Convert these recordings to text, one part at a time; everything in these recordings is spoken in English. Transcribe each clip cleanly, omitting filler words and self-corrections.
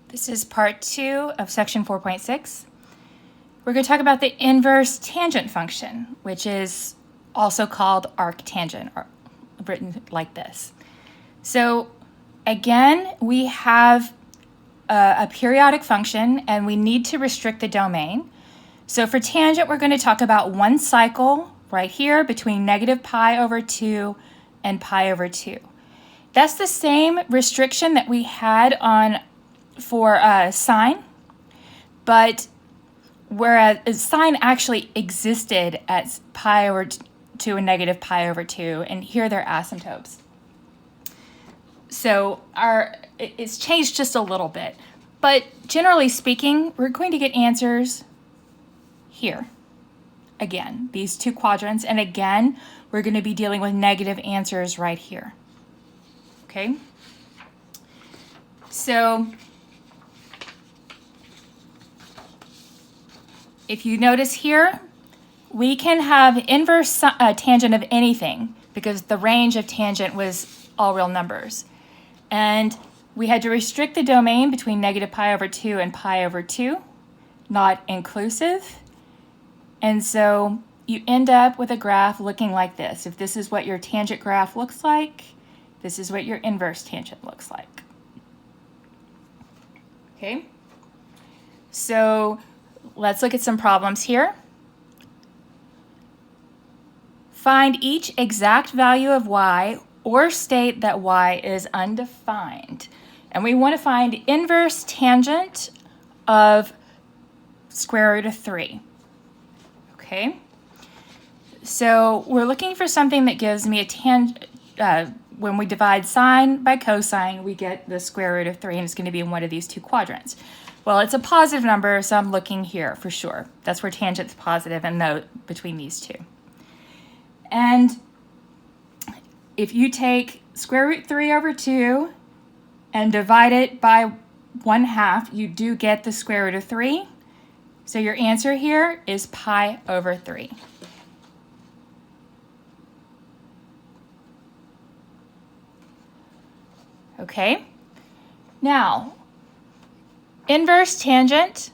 This is part 2 of section 4.6. We're going to talk about the inverse tangent function, which is also called arctangent, or written like this. So again, we have a periodic function and we need to restrict the domain. So for tangent, we're going to talk about one cycle right here between negative pi over 2 and pi over 2. That's the same restriction that we had for sine, but whereas sine actually existed at pi over 2 and negative pi over 2, and here they're asymptotes. So it's changed just a little bit, but generally speaking, we're going to get answers here. Again, these two quadrants, and again, we're going to be dealing with negative answers right here. Okay? So if you notice here, we can have inverse tangent of anything because the range of tangent was all real numbers. And we had to restrict the domain between negative pi over 2 and pi over 2, not inclusive. And so you end up with a graph looking like this. If this is what your tangent graph looks like, this is what your inverse tangent looks like. Okay? So let's look at some problems here. Find each exact value of y or state that y is undefined. And we want to find inverse tangent of square root of 3. Okay? So we're looking for something that gives me a tangent. When we divide sine by cosine, we get the square root of 3, and it's going to be in one of these two quadrants. Well, it's a positive number, so I'm looking here for sure. That's where tangent's positive, and between these two. And if you take square root 3 over 2 and divide it by 1/2, you do get the square root of 3. So your answer here is pi over 3. Okay, now inverse tangent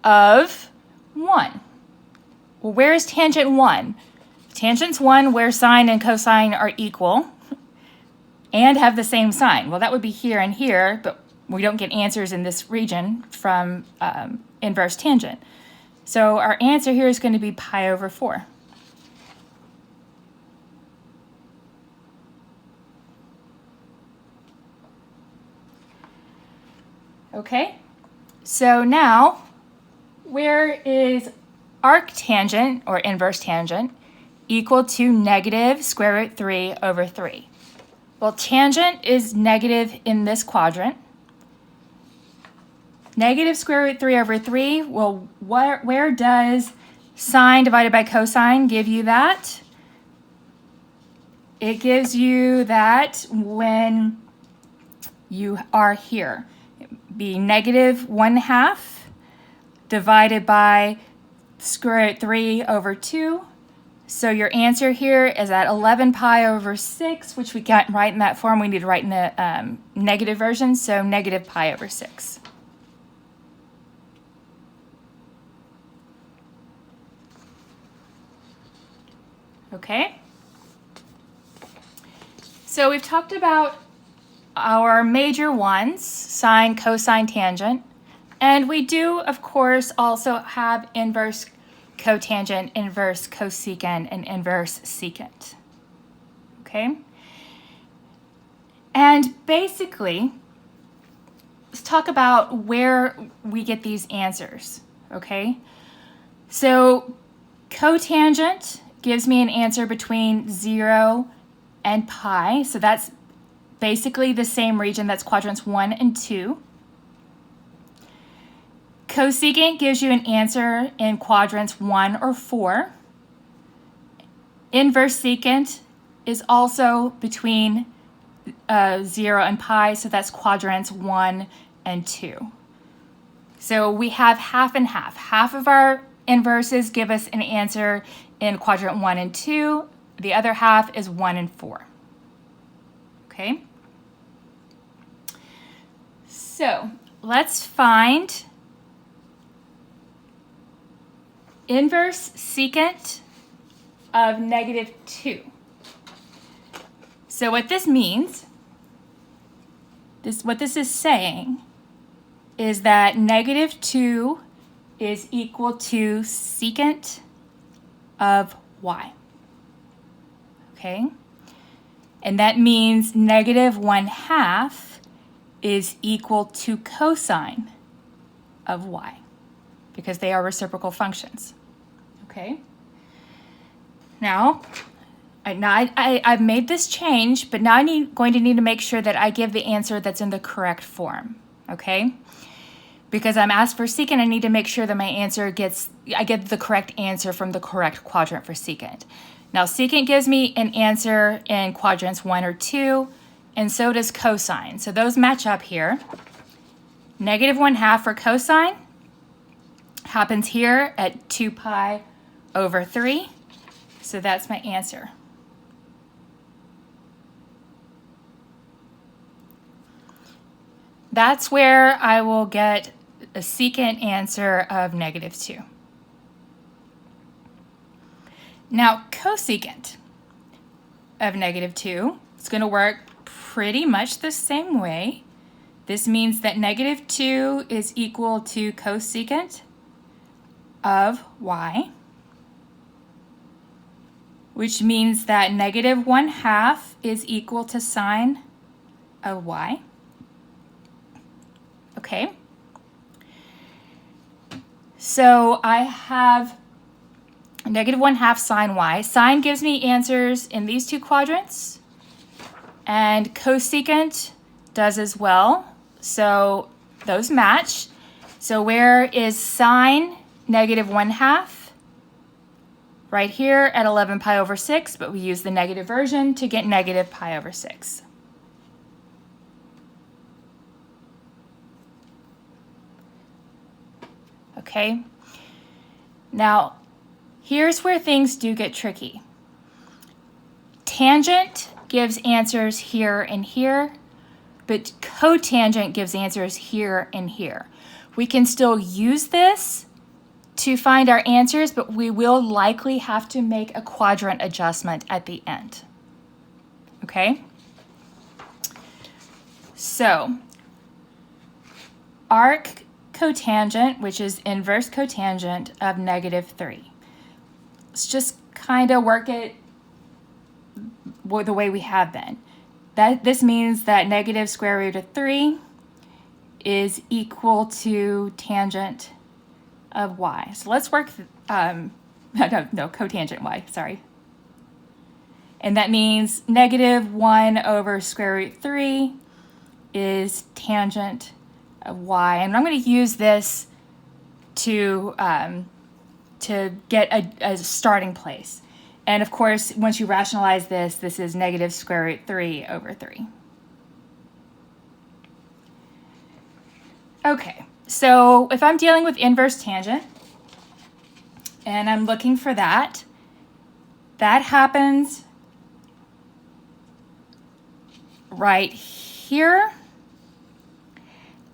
of 1. Well, where is tangent 1? Tangent's 1 where sine and cosine are equal and have the same sign. Well, that would be here and here, but we don't get answers in this region from inverse tangent. So our answer here is going to be pi over 4. Okay, so now where is arctangent or inverse tangent equal to negative square root 3 over 3? Well, tangent is negative in this quadrant. Negative square root 3 over 3, well, where does sine divided by cosine give you that? It gives you that when you are here. Be negative 1/2 divided by square root 3 over 2. So your answer here is at 11 pi over 6, which we can't write in that form. We need to write in the negative version, so negative pi over 6. Okay? So we've talked about our major ones, sine, cosine, tangent, and we do, of course, also have inverse cotangent, inverse cosecant, and inverse secant. Okay? And basically, let's talk about where we get these answers. Okay? So cotangent gives me an answer between 0 and pi, so that's basically the same region, that's quadrants 1 and 2. Cosecant gives you an answer in quadrants 1 or 4. Inverse secant is also between 0 and pi, so that's quadrants 1 and 2. So we have half and half. Half of our inverses give us an answer in quadrant 1 and 2. The other half is 1 and 4. Okay? So let's find inverse secant of -2. So what this means, what this is saying is that -2 is equal to secant of y. Okay? And that means -1/2 is equal to cosine of y, because they are reciprocal functions. Okay? Now, I've made this change, but now I'm going to need to make sure that I give the answer that's in the correct form. Okay? Because I'm asked for secant, I need to make sure that I get the correct answer from the correct quadrant for secant. Now, secant gives me an answer in quadrants 1 or 2, and so does cosine. So those match up here. -1/2 for cosine happens here at 2 pi over 3. So that's my answer. That's where I will get a secant answer of -2. Now, cosecant of -2 is going to work pretty much the same way. This means that -2 is equal to cosecant of y, which means that -1/2 is equal to sine of y. Okay. So I have -1/2 sine y. Sine gives me answers in these two quadrants, and cosecant does as well. So those match. So where is sine -1/2? Right here at 11 pi over 6, but we use the negative version to get negative pi over 6. Okay, now here's where things do get tricky. Tangent gives answers here and here, but cotangent gives answers here and here. We can still use this to find our answers, but we will likely have to make a quadrant adjustment at the end. Okay? So, arc cotangent, which is inverse cotangent of -3. Let's just kind of work it the way we have been. This means that negative square root of 3 is equal to tangent of y. So let's work, cotangent y, sorry. And that means -1 over square root 3 is tangent of y. And I'm going to use this to get a starting place. And of course, once you rationalize this, this is negative square root 3 over 3. Okay, so if I'm dealing with inverse tangent, and I'm looking for that, that happens right here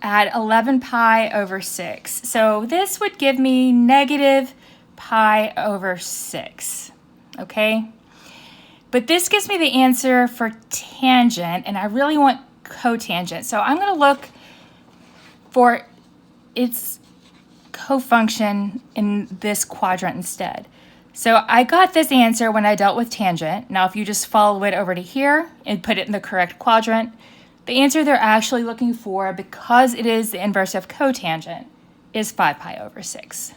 at 11 pi over 6. So this would give me negative pi over 6, okay? But this gives me the answer for tangent, and I really want cotangent. So I'm going to look for its cofunction in this quadrant instead. So I got this answer when I dealt with tangent. Now if you just follow it over to here and put it in the correct quadrant, the answer they're actually looking for, because it is the inverse of cotangent, is 5 pi over 6.